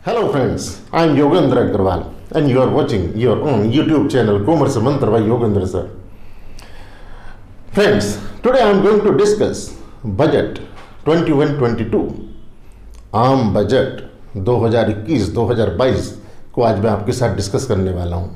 Hello friends, I am Yogendra Agarwal and you are watching your own YouTube channel Commerce Mantra by Yogendra sir. Friends, today I am going to discuss Budget 21-22. आम budget 2021-2022 को आज मैं आपके साथ discuss करने वाला हूँ.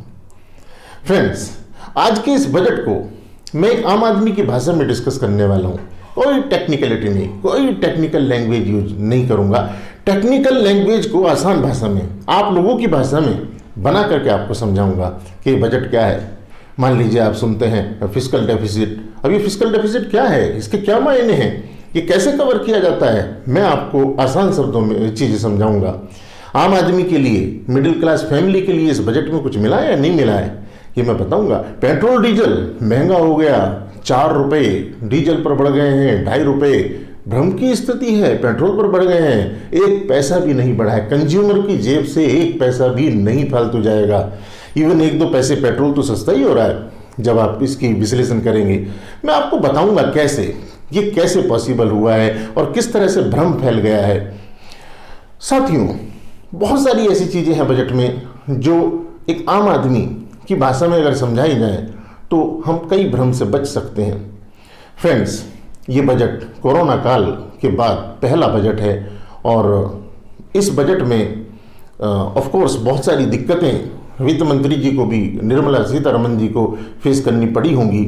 Friends, आज के इस बजट को मैं एक आम आदमी की भाषा में डिस्कस करने वाला हूँ. कोई टेक्निकलिटी नहीं, कोई टेक्निकल लैंग्वेज यूज नहीं करूँगा. टेक्निकल लैंग्वेज को आसान भाषा में, आप लोगों की भाषा में बना करके आपको समझाऊंगा कि बजट क्या है. मान लीजिए आप सुनते हैं फिस्कल डेफिसिट. अब ये फिस्कल डेफिसिट क्या है, इसके क्या मायने हैं, ये कैसे कवर किया जाता है, मैं आपको आसान शब्दों में चीज़ें समझाऊंगा. आम आदमी के लिए, मिडिल क्लास फैमिली के लिए इस बजट में कुछ मिला है या नहीं मिला है, ये मैं बताऊंगा. पेट्रोल डीजल महंगा हो गया, 4 रुपये डीजल पर बढ़ गए हैं, 2.5 रुपये. भ्रम की स्थिति है, पेट्रोल पर बढ़ गए हैं, 1 पैसा भी नहीं बढ़ा है. कंज्यूमर की जेब से 1 पैसा भी नहीं फालतू जाएगा. इवन 1-2 पैसे पेट्रोल तो सस्ता ही हो रहा है. जब आप इसकी विश्लेषण करेंगे, मैं आपको बताऊंगा कैसे, ये कैसे पॉसिबल हुआ है और किस तरह से भ्रम फैल गया है. साथियों, बहुत सारी ऐसी चीज़ें हैं बजट में जो एक आम आदमी की भाषा में अगर समझाई जाए तो हम कई भ्रम से बच सकते हैं. फ्रेंड्स, ये बजट कोरोना काल के बाद पहला बजट है और इस बजट में ऑफ कोर्स बहुत सारी दिक्कतें वित्त मंत्री जी को भी, निर्मला सीतारमण जी को फेस करनी पड़ी होंगी,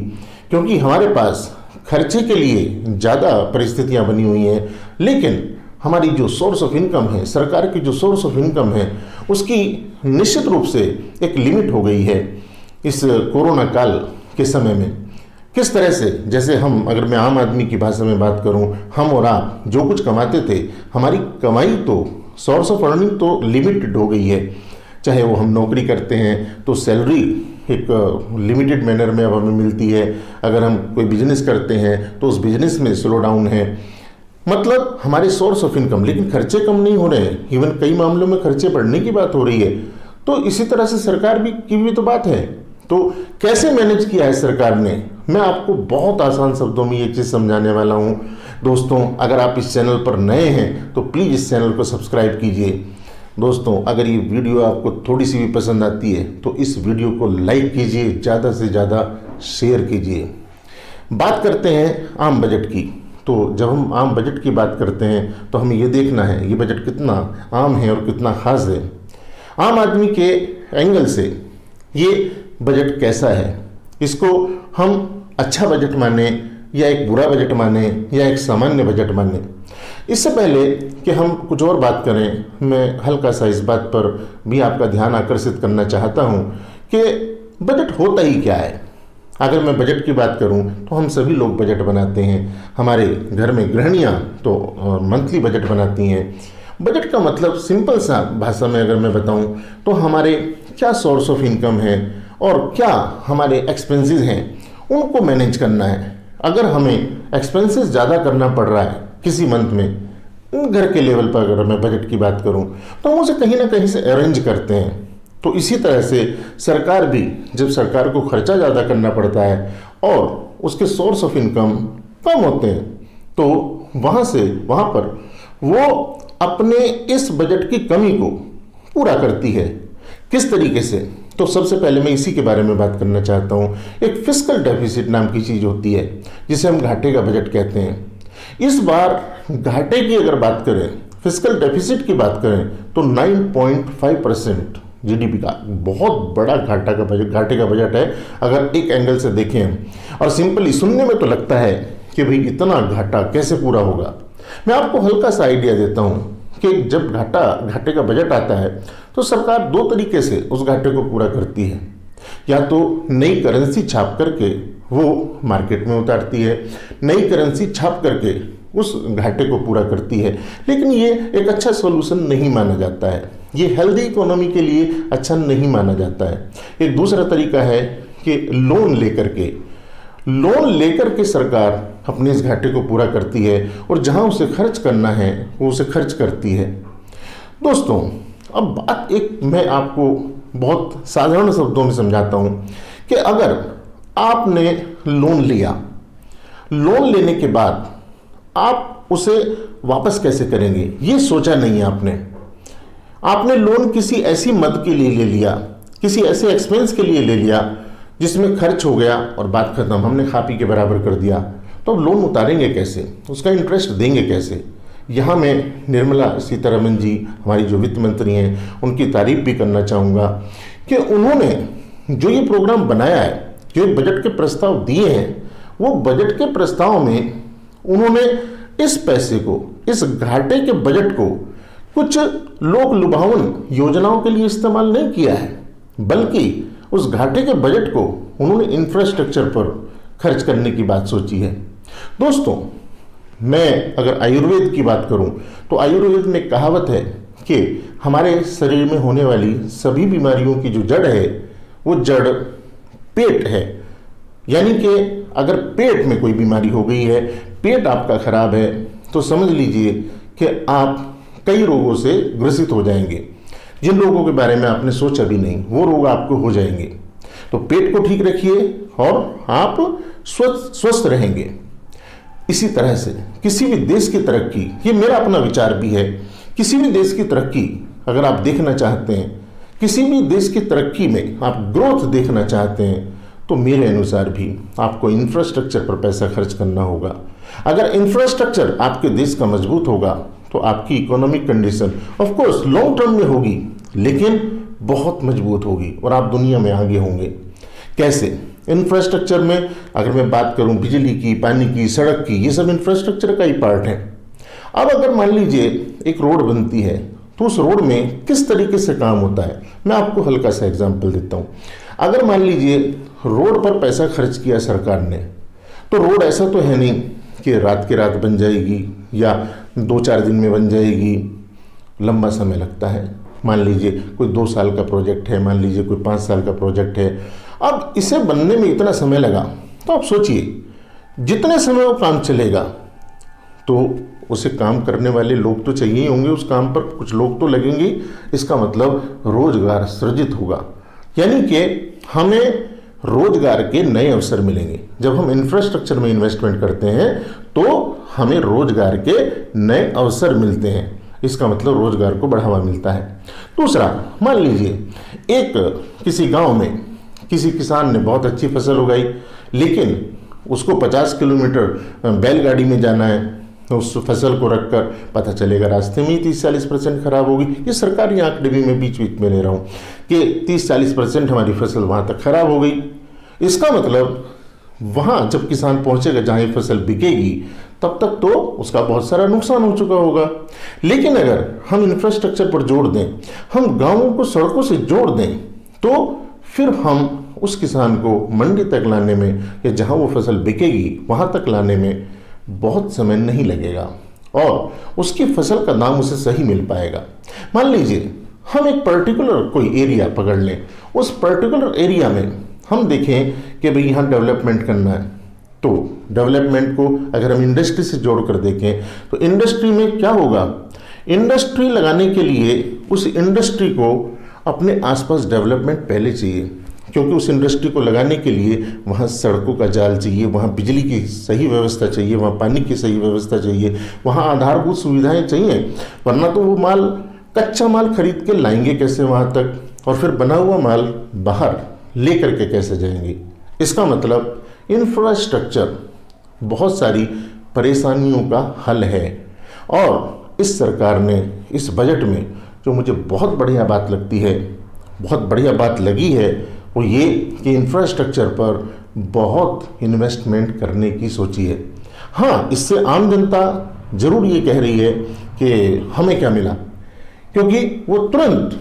क्योंकि हमारे पास खर्चे के लिए ज़्यादा परिस्थितियां बनी हुई हैं. लेकिन हमारी जो सोर्स ऑफ इनकम है, सरकार की जो सोर्स ऑफ इनकम है, उसकी निश्चित रूप से एक लिमिट हो गई है इस कोरोना काल के समय में. किस तरह से, जैसे हम, अगर मैं आम आदमी की भाषा में बात करूं, हम और आप जो कुछ कमाते थे, हमारी कमाई तो, सोर्स ऑफ अर्निंग तो लिमिटेड हो गई है. चाहे वो हम नौकरी करते हैं तो सैलरी एक लिमिटेड मैनर में अब हमें मिलती है. अगर हम कोई बिजनेस करते हैं तो उस बिजनेस में स्लो डाउन है. मतलब हमारे सोर्स ऑफ इनकम, लेकिन खर्चे कम नहीं हो रहे हैं. इवन कई मामलों में खर्चे बढ़ने की बात हो रही है. तो इसी तरह से सरकार की भी तो बात है. तो कैसे मैनेज किया है सरकार ने, मैं आपको बहुत आसान शब्दों में ये चीज़ समझाने वाला हूँ. दोस्तों, अगर आप इस चैनल पर नए हैं तो प्लीज़ इस चैनल को सब्सक्राइब कीजिए. दोस्तों, अगर ये वीडियो आपको थोड़ी सी भी पसंद आती है तो इस वीडियो को लाइक कीजिए, ज़्यादा से ज़्यादा शेयर कीजिए. बात करते हैं आम बजट की. तो जब हम आम बजट की बात करते हैं तो हमें ये देखना है ये बजट कितना आम है और कितना ख़ास है. आम आदमी के एंगल से ये बजट कैसा है, इसको हम अच्छा बजट माने या एक बुरा बजट माने या एक सामान्य बजट माने. इससे पहले कि हम कुछ और बात करें, मैं हल्का सा इस बात पर भी आपका ध्यान आकर्षित करना चाहता हूं कि बजट होता ही क्या है. अगर मैं बजट की बात करूं तो हम सभी लोग बजट बनाते हैं. हमारे घर में गृहिणियां तो मंथली बजट बनाती हैं. बजट का मतलब सिंपल सा भाषा में अगर मैं बताऊं तो हमारे क्या सोर्स ऑफ इनकम है और क्या हमारे एक्सपेंसेस हैं, उनको मैनेज करना है. अगर हमें एक्सपेंसेस ज़्यादा करना पड़ रहा है किसी मंथ में, घर के लेवल पर अगर मैं बजट की बात करूं तो हम उसे कहीं ना कहीं से अरेंज करते हैं. तो इसी तरह से सरकार भी, जब सरकार को खर्चा ज़्यादा करना पड़ता है और उसके सोर्स ऑफ इनकम कम होते हैं, तो वहाँ पर वो अपने इस बजट की कमी को पूरा करती है. किस तरीके से, तो सबसे पहले मैं इसी के बारे में बात करना चाहता हूँ. एक फिस्कल डेफिसिट नाम की चीज़ होती है जिसे हम घाटे का बजट कहते हैं. इस बार घाटे की अगर बात करें, फिस्कल डेफिसिट की बात करें तो 9.5% जीडीपी का बहुत बड़ा घाटे का बजट है अगर एक एंगल से देखें. और सिंपली सुनने में तो लगता है कि भाई इतना घाटा कैसे पूरा होगा. मैं आपको हल्का सा आइडिया देता हूँ कि जब घाटे का बजट आता है तो सरकार 2 तरीके से उस घाटे को पूरा करती है. या तो नई करेंसी छाप करके वो मार्केट में उतारती है, नई करेंसी छाप करके उस घाटे को पूरा करती है. लेकिन ये एक अच्छा सॉल्यूशन नहीं माना जाता है, ये हेल्दी इकोनॉमी के लिए अच्छा नहीं माना जाता है. एक दूसरा तरीका है कि लोन लेकर के सरकार अपने इस घाटे को पूरा करती है और जहां उसे खर्च करना है वो उसे खर्च करती है. दोस्तों, अब बात एक मैं आपको बहुत साधारण शब्दों में समझाता हूं कि अगर आपने लोन लिया, लोन लेने के बाद आप उसे वापस कैसे करेंगे ये सोचा नहीं है आपने. आपने लोन किसी ऐसी मद के लिए ले लिया, किसी ऐसे एक्सपेंस के लिए ले लिया जिसमें खर्च हो गया और बात खत्म, हमने खा पी के बराबर कर दिया, तो अब लोन उतारेंगे कैसे, उसका इंटरेस्ट देंगे कैसे। यहाँ मैं निर्मला सीतारमण जी, हमारी जो वित्त मंत्री हैं, उनकी तारीफ भी करना चाहूँगा कि उन्होंने जो ये प्रोग्राम बनाया है, जो बजट के प्रस्ताव दिए हैं, वो बजट के प्रस्ताव में उन्होंने इस पैसे को, इस घाटे के बजट को कुछ लोक लुभावन योजनाओं के लिए इस्तेमाल नहीं किया है, बल्कि उस घाटे के बजट को उन्होंने इंफ्रास्ट्रक्चर पर खर्च करने की बात सोची है। दोस्तों, मैं अगर आयुर्वेद की बात करूं तो आयुर्वेद में कहावत है कि हमारे शरीर में होने वाली सभी बीमारियों की जो जड़ है वो जड़ पेट है। यानी कि अगर पेट में कोई बीमारी हो गई है, पेट आपका खराब है, तो समझ लीजिए कि आप कई रोगों से ग्रसित हो जाएंगे। जिन रोगों के बारे में आपने सोचा भी नहीं, वो रोग आपको हो जाएंगे। तो पेट को ठीक रखिए और आप स्वस्थ रहेंगे। इसी तरह से किसी भी देश की तरक्की, ये मेरा अपना विचार भी है, किसी भी देश की तरक्की अगर आप देखना चाहते हैं, किसी भी देश की तरक्की में आप ग्रोथ देखना चाहते हैं, तो मेरे अनुसार भी आपको इंफ्रास्ट्रक्चर पर पैसा खर्च करना होगा। अगर इंफ्रास्ट्रक्चर आपके देश का मजबूत होगा तो आपकी economic condition of course long term में होगी, लेकिन बहुत मजबूत होगी और आप दुनिया में आगे होंगे। कैसे? इंफ्रास्ट्रक्चर में अगर मैं बात करूं बिजली की, पानी की, सड़क की, ये सब इंफ्रास्ट्रक्चर का ही पार्ट है। अब अगर मान लीजिए एक रोड बनती है तो उस रोड में किस तरीके से काम होता है, मैं आपको हल्का सा एग्जांपल देता हूं। अगर मान लीजिए रोड पर पैसा खर्च किया सरकार ने, तो रोड ऐसा तो है नहीं कि रात के रात बन जाएगी या 2-4 दिन में बन जाएगी, लंबा समय लगता है। मान लीजिए कोई 2 साल का प्रोजेक्ट है, मान लीजिए कोई 5 साल का प्रोजेक्ट है। अब इसे बनने में इतना समय लगा, तो आप सोचिए जितने समय वो काम चलेगा तो उसे काम करने वाले लोग तो चाहिए ही होंगे, उस काम पर कुछ लोग तो लगेंगे। इसका मतलब रोजगार सृजित होगा, यानी कि हमें रोजगार के नए अवसर मिलेंगे। जब हम इंफ्रास्ट्रक्चर में इन्वेस्टमेंट करते हैं तो हमें रोजगार के नए अवसर मिलते हैं, इसका मतलब रोजगार को बढ़ावा मिलता है। दूसरा, मान लीजिए एक किसी गांव में किसी किसान ने बहुत अच्छी फसल उगाई, लेकिन उसको 50 किलोमीटर बैलगाड़ी में जाना है, तो उस फसल को रखकर पता चलेगा रास्ते में ही 30-40% खराब होगी। ये सरकारी आंकड़े भी मैं बीच बीच में ले रहा हूँ कि 30-40% हमारी फसल वहाँ तक खराब हो गई। इसका मतलब वहाँ जब किसान पहुँचेगा जहाँ ये फसल बिकेगी, तब तक तो उसका बहुत सारा नुकसान हो चुका होगा। लेकिन अगर हम इंफ्रास्ट्रक्चर पर जोड़ दें, हम गाँवों को सड़कों से जोड़ दें, तो फिर हम उस किसान को मंडी तक लाने में या जहाँ वो फसल बिकेगी वहाँ तक लाने में बहुत समय नहीं लगेगा और उसकी फसल का दाम उसे सही मिल पाएगा। मान लीजिए हम एक पर्टिकुलर कोई एरिया पकड़ लें, उस पर्टिकुलर एरिया में हम देखें कि भाई यहाँ डेवलपमेंट करना है, तो डेवलपमेंट को अगर हम इंडस्ट्री से जोड़कर देखें तो इंडस्ट्री में क्या होगा, इंडस्ट्री लगाने के लिए उस इंडस्ट्री को अपने आसपास डेवलपमेंट पहले चाहिए, क्योंकि उस इंडस्ट्री को लगाने के लिए वहाँ सड़कों का जाल चाहिए, वहाँ बिजली की सही व्यवस्था चाहिए, वहाँ पानी की सही व्यवस्था चाहिए, वहाँ आधारभूत सुविधाएं चाहिए। वरना तो वो माल, कच्चा माल खरीद के लाएंगे कैसे वहाँ तक, और फिर बना हुआ माल बाहर ले करके कैसे जाएंगे। इसका मतलब इंफ्रास्ट्रक्चर बहुत सारी परेशानियों का हल है। और इस सरकार ने इस बजट में जो मुझे बहुत बढ़िया बात लगती है, बहुत बढ़िया बात लगी है, वो ये कि इंफ्रास्ट्रक्चर पर बहुत इन्वेस्टमेंट करने की सोची है। हाँ, इससे आम जनता जरूर ये कह रही है कि हमें क्या मिला, क्योंकि वो तुरंत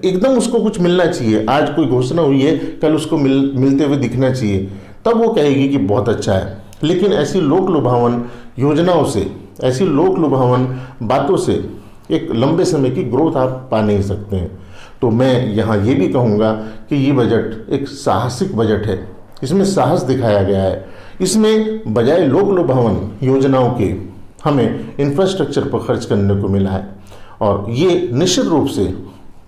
एकदम उसको कुछ मिलना चाहिए। आज कोई घोषणा हुई है, कल उसको मिलते हुए दिखना चाहिए, तब वो कहेगी कि बहुत अच्छा है। लेकिन ऐसी लोक लुभावन योजनाओं से, ऐसी लोक लुभावन बातों से एक लंबे समय की ग्रोथ आप पा नहीं सकते हैं। तो मैं यहाँ ये भी कहूँगा कि ये बजट एक साहसिक बजट है, इसमें साहस दिखाया गया है। इसमें बजाय लोक लुभावन योजनाओं के हमें इंफ्रास्ट्रक्चर पर खर्च करने को मिला है, और ये निश्चित रूप से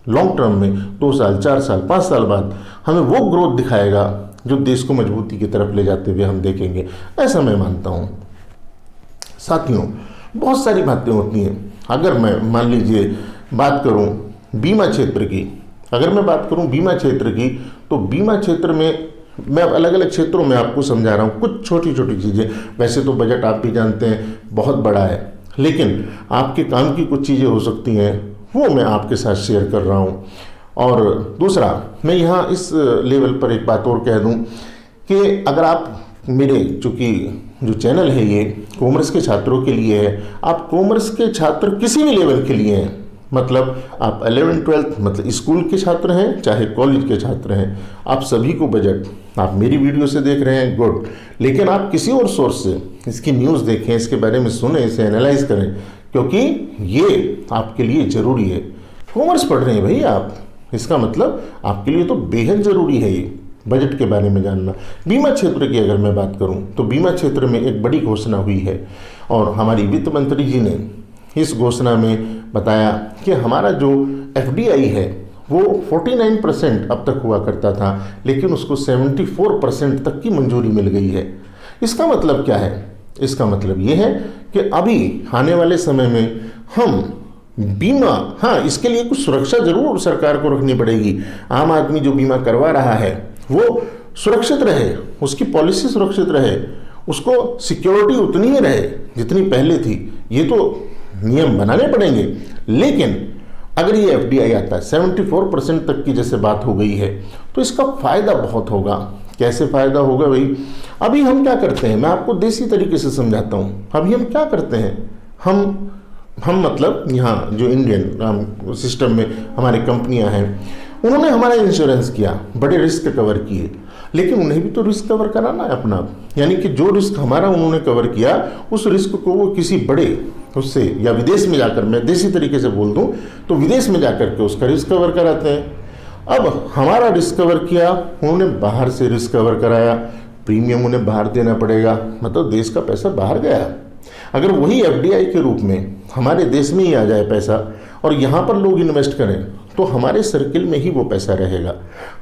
लॉन्ग टर्म में 2 साल, 4 साल, 5 साल बाद हमें वो ग्रोथ दिखाएगा जो देश को मजबूती की तरफ ले जाते हुए हम देखेंगे, ऐसा मैं मानता हूँ। साथियों, बहुत सारी बातें होती हैं। अगर मैं मान लीजिए बात करूं बीमा क्षेत्र की, अगर मैं बात करूं बीमा क्षेत्र की, तो बीमा क्षेत्र में मैं अलग अलग क्षेत्रों में आपको समझा रहा हूं कुछ छोटी छोटी चीज़ें। वैसे तो बजट आप भी जानते हैं बहुत बड़ा है, लेकिन आपके काम की कुछ चीज़ें हो सकती हैं, वो मैं आपके साथ शेयर कर रहा हूं। और दूसरा, मैं यहाँ इस लेवल पर एक बात और कह दूं कि अगर आप मेरे, चूँकि जो चैनल है ये कॉमर्स के छात्रों के लिए है, आप कॉमर्स के छात्र किसी भी लेवल के लिए हैं, मतलब आप 11th-12th मतलब स्कूल के छात्र हैं चाहे कॉलेज के छात्र हैं, आप सभी को बजट आप मेरी वीडियो से देख रहे हैं, गुड। लेकिन आप किसी और सोर्स से इसकी न्यूज़ देखें, इसके बारे में सुने, इसे एनालाइज करें, क्योंकि ये आपके लिए ज़रूरी है। कॉमर्स पढ़ रहे हैं भाई आप, इसका मतलब आपके लिए तो बेहद ज़रूरी है ये बजट के बारे में जानना। बीमा क्षेत्र की अगर मैं बात करूं तो बीमा क्षेत्र में एक बड़ी घोषणा हुई है, और हमारी वित्त मंत्री जी ने इस घोषणा में बताया कि हमारा जो FDI है वो 49% अब तक हुआ करता था, लेकिन उसको 74% तक की मंजूरी मिल गई है। इसका मतलब क्या है? इसका मतलब ये है कि अभी आने वाले समय में हम बीमा, हाँ इसके लिए कुछ सुरक्षा जरूर सरकार को रखनी पड़ेगी। आम आदमी जो बीमा करवा रहा है वो सुरक्षित रहे, उसकी पॉलिसी सुरक्षित रहे, उसको सिक्योरिटी उतनी ही रहे जितनी पहले थी। ये तो नियम बनाने पड़ेंगे, लेकिन अगर ये FDI आता है 74% तक की जैसे बात हो गई है, तो इसका फ़ायदा बहुत होगा। कैसे फ़ायदा होगा भाई? अभी हम क्या करते हैं, मैं आपको देसी तरीके से समझाता हूँ। अभी हम क्या करते हैं, हम मतलब यहाँ जो इंडियन सिस्टम में हमारी कंपनियाँ हैं, उन्होंने हमारा इंश्योरेंस किया, बड़े रिस्क कवर किए, लेकिन उन्हें भी तो रिस्क कवर कराना है अपना। यानी कि जो रिस्क हमारा उन्होंने कवर किया, उस रिस्क को वो किसी बड़े उससे या विदेश में जाकर, मैं देसी तरीके से बोल दूं तो विदेश में जाकर के उसका रिस्क कवर कराते हैं। अब हमारा रिस्क कवर किया, उन्होंने बाहर से रिस्क कवर कराया, प्रीमियम उन्हें बाहर देना पड़ेगा, मतलब देश का पैसा बाहर गया। अगर वही FDI के रूप में हमारे देश में ही आ जाए पैसा और यहाँ पर लोग इन्वेस्ट करें, तो हमारे सर्किल में ही वो पैसा रहेगा।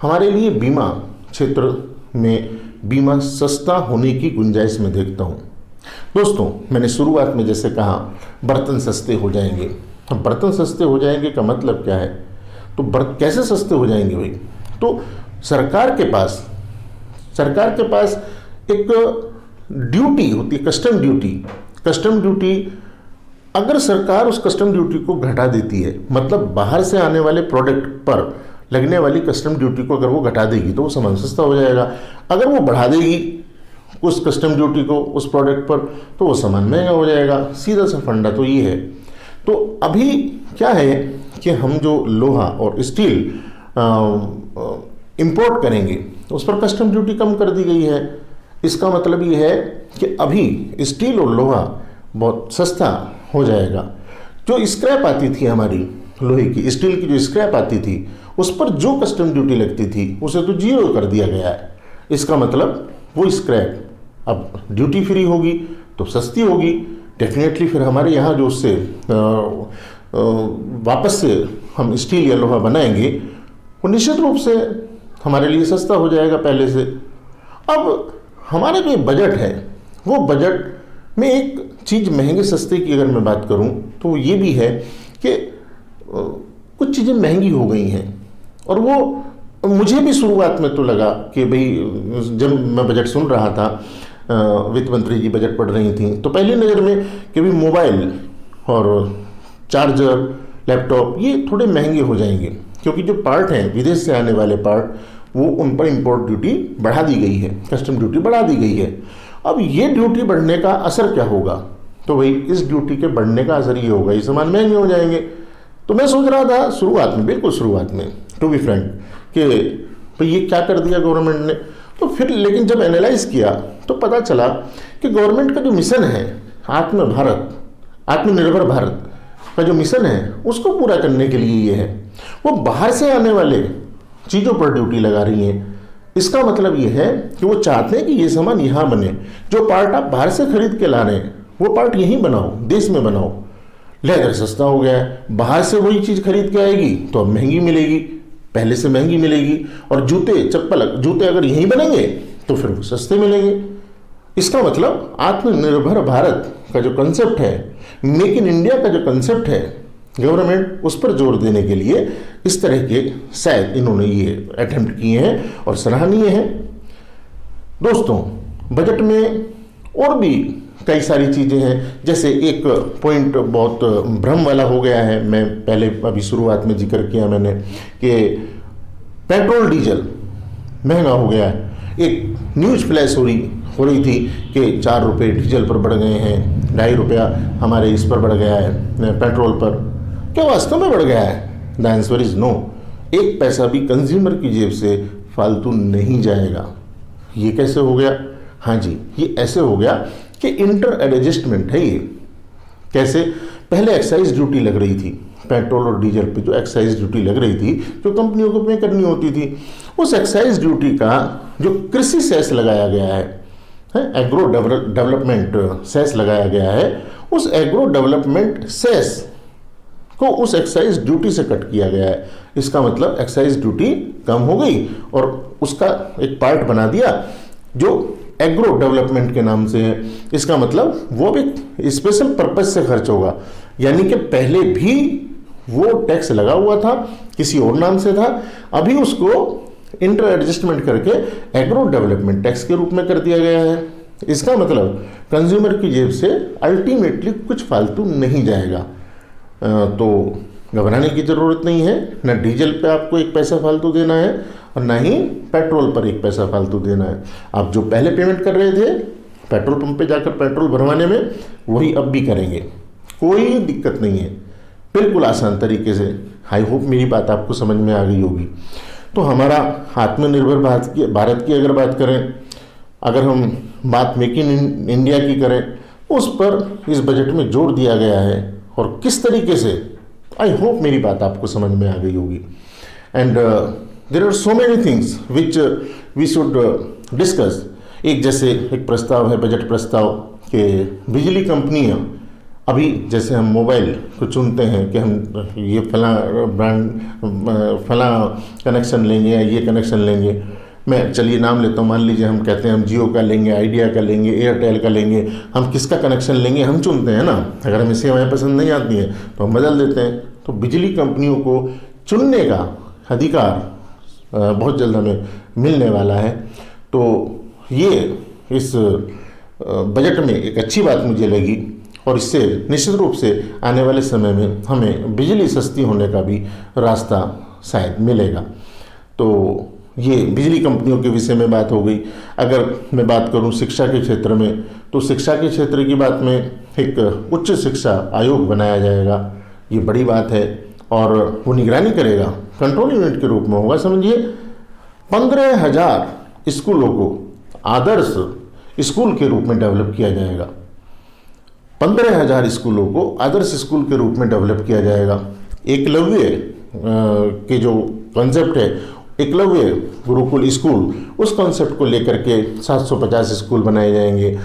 हमारे लिए बीमा क्षेत्र में बीमा सस्ता होने की गुंजाइश में देखता हूँ। दोस्तों, मैंने शुरुआत में जैसे कहा बर्तन सस्ते हो जाएंगे। अब बर्तन सस्ते हो जाएंगे का मतलब क्या है? तो कैसे सस्ते हो जाएंगे भाई? तो सरकार के पास एक ड्यूटी होती है, कस्टम ड्यूटी। कस्टम ड्यूटी अगर सरकार उस कस्टम ड्यूटी को घटा देती है, मतलब बाहर से आने वाले प्रोडक्ट पर लगने वाली कस्टम ड्यूटी को अगर वो घटा देगी तो वो सामान सस्ता हो जाएगा। अगर वो बढ़ा देगी उस कस्टम ड्यूटी को उस प्रोडक्ट पर, तो वो सामान महंगा हो जाएगा। सीधा सा फंडा तो ये है। तो अभी क्या है कि हम जो लोहा और स्टील इंपोर्ट करेंगे उस पर कस्टम ड्यूटी कम कर दी गई है। इसका मतलब ये है कि अभी स्टील और लोहा बहुत सस्ता हो जाएगा। जो स्क्रैप आती थी हमारी लोहे की, स्टील की जो स्क्रैप आती थी, उस पर जो कस्टम ड्यूटी लगती थी उसे तो 0 कर दिया गया है। इसका मतलब वो स्क्रैप अब ड्यूटी फ्री होगी तो सस्ती होगी। डेफिनेटली फिर हमारे यहाँ जो उससे वापस से हम स्टील या लोहा बनाएंगे वो निश्चित रूप से हमारे लिए सस्ता हो जाएगा पहले से। अब हमारा जो बजट है, वो बजट में एक चीज़ महंगे सस्ते की अगर मैं बात करूं तो ये भी है कि कुछ चीज़ें महंगी हो गई हैं। और वो मुझे भी शुरुआत में तो लगा कि भाई, जब मैं बजट सुन रहा था, वित्त मंत्री जी बजट पढ़ रही थी, तो पहली नज़र में कि भाई मोबाइल और चार्जर, लैपटॉप ये थोड़े महंगे हो जाएंगे, क्योंकि जो पार्ट हैं विदेश से आने वाले पार्ट, वो उन पर इंपोर्ट ड्यूटी बढ़ा दी गई है, कस्टम ड्यूटी बढ़ा दी गई है। अब ये ड्यूटी बढ़ने का असर क्या होगा? तो भाई इस ड्यूटी के बढ़ने का असर ये होगा, ये सामान महंगे हो जाएंगे। तो मैं सोच रहा था शुरुआत में, बिल्कुल शुरुआत में, टू बी फ्रैंक, कि भाई ये क्या कर दिया गवर्नमेंट ने। तो फिर लेकिन जब एनालाइज किया तो पता चला कि गवर्नमेंट का जो मिशन है आत्मनिर्भर भारत का जो मिशन है, उसको पूरा करने के लिए ये है, वो बाहर से आने वाले चीज़ों पर ड्यूटी लगा रही हैं। इसका मतलब ये है कि वो चाहते हैं कि ये सामान यहाँ बने। जो पार्ट आप बाहर से खरीद के ला रहे हैं वो पार्ट यहीं बनाओ, देश में बनाओ। लेदर सस्ता हो गया है, बाहर से वही चीज़ खरीद के आएगी तो अब महंगी मिलेगी, पहले से महंगी मिलेगी। और जूते अगर यहीं बनेंगे तो फिर वो सस्ते मिलेंगे। इसका मतलब आत्मनिर्भर भारत का जो कंसेप्ट है, मेक इन इंडिया का जो कंसेप्ट है, गवर्नमेंट उस पर जोर देने के लिए इस तरह के शायद इन्होंने ये अटेम्प्ट किए हैं और सराहनीय है। दोस्तों, बजट में और भी कई सारी चीज़ें हैं, जैसे एक पॉइंट बहुत भ्रम वाला हो गया है, मैं पहले अभी शुरुआत में जिक्र किया मैंने कि पेट्रोल डीजल महंगा हो गया है। एक न्यूज़ फ्लैश हो रही थी कि 4 रुपये डीजल पर बढ़ गए हैं, 2.5 रुपया हमारे इस पर बढ़ गया है पेट्रोल पर। क्या वास्तव में बढ़ गया है? The answer is no. एक पैसा भी कंज्यूमर की जेब से फालतू नहीं जाएगा। ये कैसे हो गया? हाँ जी, ये ऐसे हो गया कि इंटर एडजस्टमेंट है ये। कैसे? पहले एक्साइज ड्यूटी लग रही थी पेट्रोल और डीजल पे, जो एक्साइज ड्यूटी लग रही थी जो कंपनियों को पे करनी होती थी, उस एक्साइज ड्यूटी का जो कृषि सेस लगाया गया है, एग्रो डेवलपमेंट सेस लगाया गया है, उस एग्रो डेवलपमेंट सेस को उस एक्साइज ड्यूटी से कट किया गया है। इसका मतलब एक्साइज ड्यूटी कम हो गई और उसका एक पार्ट बना दिया जो एग्रो डेवलपमेंट के नाम से है। इसका मतलब वो भी स्पेशल पर्पस से खर्च होगा, यानी कि पहले भी वो टैक्स लगा हुआ था, किसी और नाम से था, अभी उसको इंटर एडजस्टमेंट करके एग्रो डेवलपमेंट टैक्स के रूप में कर दिया गया है। इसका मतलब कंज्यूमर की जेब से अल्टीमेटली कुछ फालतू नहीं जाएगा। तो घबराने की ज़रूरत नहीं है, ना डीजल पे आपको एक पैसा फालतू देना है और ना ही पेट्रोल पर एक पैसा फालतू देना है। आप जो पहले पेमेंट कर रहे थे पेट्रोल पंप पे जाकर पेट्रोल भरवाने में, वही अब भी करेंगे, कोई दिक्कत नहीं है, बिल्कुल आसान तरीके से। आई होप मेरी बात आपको समझ में आ गई होगी। तो हमारा आत्मनिर्भर भारत की अगर बात करें, अगर हम बात मेक इन इंडिया की करें, उस पर इस बजट में जोर दिया गया है और किस तरीके से, आई होप मेरी बात आपको समझ में आ गई होगी। And there are so many things which we should discuss. एक जैसे एक प्रस्ताव है, बजट प्रस्ताव के बिजली कंपनियां, अभी जैसे हम मोबाइल को चुनते हैं कि हम ये फला ब्रांड फला कनेक्शन लेंगे या ये कनेक्शन लेंगे, मैं चलिए नाम लेता हूँ, मान लीजिए हम कहते हैं हम जियो का लेंगे, आइडिया का लेंगे, एयरटेल का लेंगे, हम किसका कनेक्शन लेंगे हम चुनते हैं ना। अगर हमें सेवाएं पसंद नहीं आती हैं तो हम बदल देते हैं। तो बिजली कंपनियों को चुनने का अधिकार बहुत जल्द हमें मिलने वाला है। तो ये इस बजट में एक अच्छी बात मुझे लगी और इससे निश्चित रूप से आने वाले समय में हमें बिजली सस्ती होने का भी रास्ता शायद मिलेगा। तो ये बिजली कंपनियों के विषय में बात हो गई। अगर मैं बात करूं शिक्षा के क्षेत्र में, तो शिक्षा के क्षेत्र की बात में एक उच्च शिक्षा आयोग बनाया जाएगा, ये बड़ी बात है। और वो निगरानी करेगा, कंट्रोल यूनिट के रूप में होगा। समझिए 15,000 स्कूलों को आदर्श स्कूल के रूप में डेवलप किया जाएगा। 15,000 स्कूलों को आदर्श स्कूल के रूप में डेवलप किया जाएगा। एकलव्य के जो कॉन्सेप्ट है, एकलव्य गुरुकुल स्कूल, उस कॉन्सेप्ट को लेकर के 750 स्कूल बनाए जाएंगे।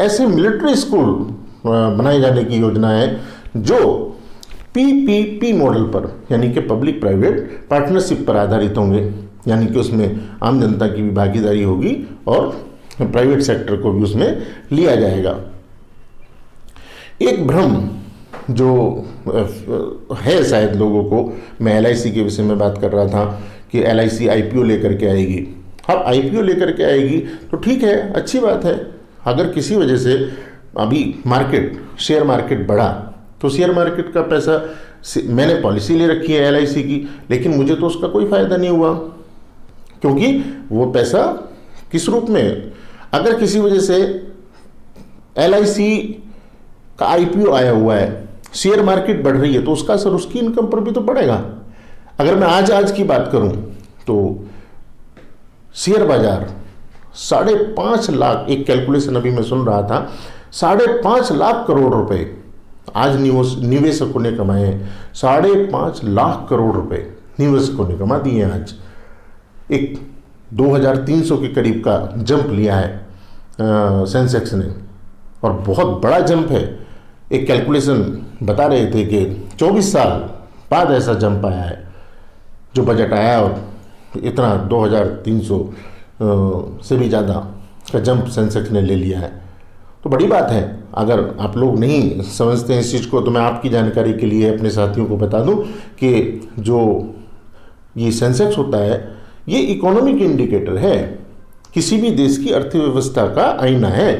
ऐसे मिलिट्री स्कूल बनाए जाने की योजना है जो PPP मॉडल पर, यानी कि पब्लिक प्राइवेट पार्टनरशिप पर आधारित होंगे, यानी कि उसमें आम जनता की भी भागीदारी होगी और प्राइवेट सेक्टर को भी उसमें लिया जाएगा। एक भ्रम जो है शायद लोगों को, मैं LIC के विषय में बात कर रहा था कि LIC IPO लेकर के आएगी। अब IPO लेकर के आएगी तो ठीक है, अच्छी बात है। अगर किसी वजह से अभी शेयर मार्केट बढ़ा तो शेयर मार्केट का पैसा, मैंने पॉलिसी ले रखी है LIC की, लेकिन मुझे तो उसका कोई फ़ायदा नहीं हुआ, क्योंकि वो पैसा किस रूप में, अगर किसी वजह से LIC का IPO आया हुआ है, शेयर मार्केट बढ़ रही है, तो उसका असर उसकी इनकम पर भी तो पड़ेगा। अगर मैं आज की बात करूं तो शेयर बाजार 5.5 लाख, एक कैलकुलेशन अभी मैं सुन रहा था, 5.5 लाख करोड़ रुपए आज निवेशकों ने कमाए हैं। 5.5 लाख करोड़ रुपए निवेशकों ने कमा दिए हैं आज। एक 2300 के करीब का जंप लिया है सेंसेक्स ने, और बहुत बड़ा जंप है। एक कैलकुलेशन बता रहे थे कि 24 साल बाद ऐसा जंप आया है जो बजट आया, और इतना 2300 से भी ज़्यादा का जंप सेंसेक्स ने ले लिया है। तो बड़ी बात है। अगर आप लोग नहीं समझते हैं इस चीज़ को तो मैं आपकी जानकारी के लिए अपने साथियों को बता दूं कि जो ये सेंसेक्स होता है ये इकोनॉमिक इंडिकेटर है, किसी भी देश की अर्थव्यवस्था का आईना है।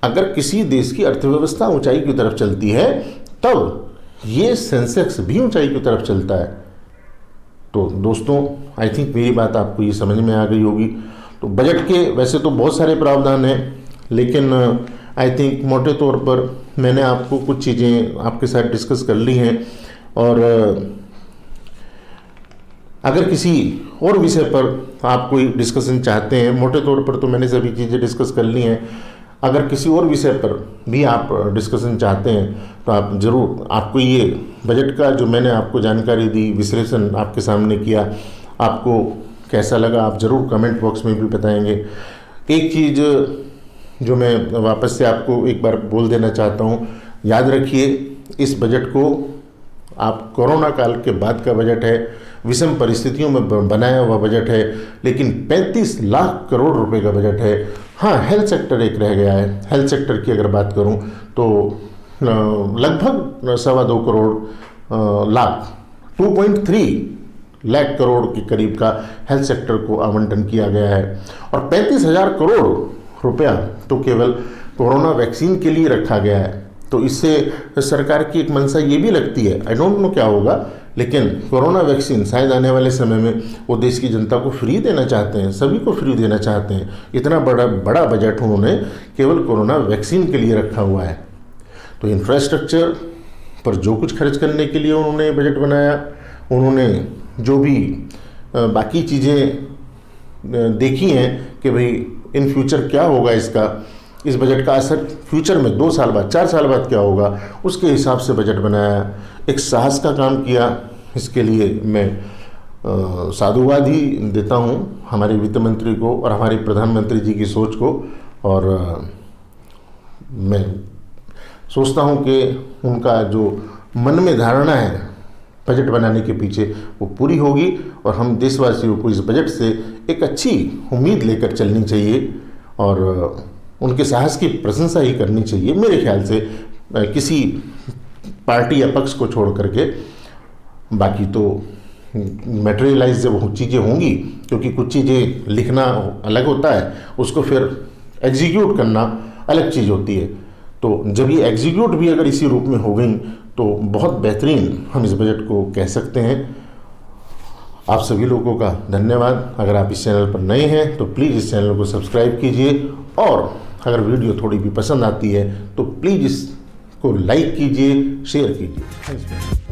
अगर किसी देश की अर्थव्यवस्था ऊंचाई की तरफ चलती है तब ये सेंसेक्स भी ऊंचाई की तरफ चलता है। तो दोस्तों आई थिंक मेरी बात आपको ये समझ में आ गई होगी। तो बजट के वैसे तो बहुत सारे प्रावधान हैं, लेकिन आई थिंक मोटे तौर पर मैंने आपको कुछ चीज़ें आपके साथ डिस्कस कर ली हैं। और अगर किसी और विषय पर आप कोई डिस्कशन चाहते हैं, मोटे तौर पर तो मैंने सभी चीज़ें डिस्कस कर ली हैं। अगर किसी और विषय पर भी आप डिस्कशन चाहते हैं तो आप ज़रूर, आपको ये बजट का जो मैंने आपको जानकारी दी, विश्लेषण आपके सामने किया, आपको कैसा लगा आप ज़रूर कमेंट बॉक्स में भी बताएंगे। एक चीज़ जो मैं वापस से आपको एक बार बोल देना चाहता हूँ, याद रखिए इस बजट को आप कोरोना काल के बाद का बजट है, विषम परिस्थितियों में बनाया हुआ बजट है, लेकिन 35 लाख करोड़ रुपए का बजट है। हाँ, हेल्थ सेक्टर एक रह गया है। हेल्थ सेक्टर की अगर बात करूं तो लगभग 2.25 करोड़ लाख 2.3 लाख करोड़ के करीब का हेल्थ सेक्टर को आवंटन किया गया है। और 35,000 करोड़ रुपया तो केवल कोरोना वैक्सीन के लिए रखा गया है। तो इससे सरकार की एक मंशा ये भी लगती है, आई डोंट नो क्या होगा, लेकिन कोरोना वैक्सीन शायद आने वाले समय में वो देश की जनता को फ्री देना चाहते हैं, सभी को फ्री देना चाहते हैं। इतना बड़ा बजट उन्होंने केवल कोरोना वैक्सीन के लिए रखा हुआ है। तो इंफ्रास्ट्रक्चर पर जो कुछ खर्च करने के लिए उन्होंने बजट बनाया, उन्होंने जो भी बाकी चीज़ें देखी हैं कि भाई इन फ्यूचर क्या होगा, इस बजट का असर फ्यूचर में 2 साल बाद 4 साल बाद क्या होगा, उसके हिसाब से बजट बनाया। एक साहस का काम किया, इसके लिए मैं साधुवाद ही देता हूँ हमारे वित्त मंत्री को और हमारे प्रधानमंत्री जी की सोच को। और मैं सोचता हूँ कि उनका जो मन में धारणा है बजट बनाने के पीछे वो पूरी होगी और हम देशवासियों को इस बजट से एक अच्छी उम्मीद लेकर चलनी चाहिए और उनके साहस की प्रशंसा ही करनी चाहिए मेरे ख्याल से, किसी पार्टी या पक्ष को छोड़ करके। बाकी तो मटेरियलाइज जब चीज़ें होंगी, क्योंकि कुछ चीज़ें लिखना अलग होता है, उसको फिर एग्जीक्यूट करना अलग चीज़ होती है। तो जब ये एग्जीक्यूट भी अगर इसी रूप में हो गई तो बहुत बेहतरीन हम इस बजट को कह सकते हैं। आप सभी लोगों का धन्यवाद। अगर आप इस चैनल पर नए हैं तो प्लीज़ इस चैनल को सब्सक्राइब कीजिए और अगर वीडियो थोड़ी भी पसंद आती है तो प्लीज़ इसको लाइक कीजिए, शेयर कीजिए। थैंक्स।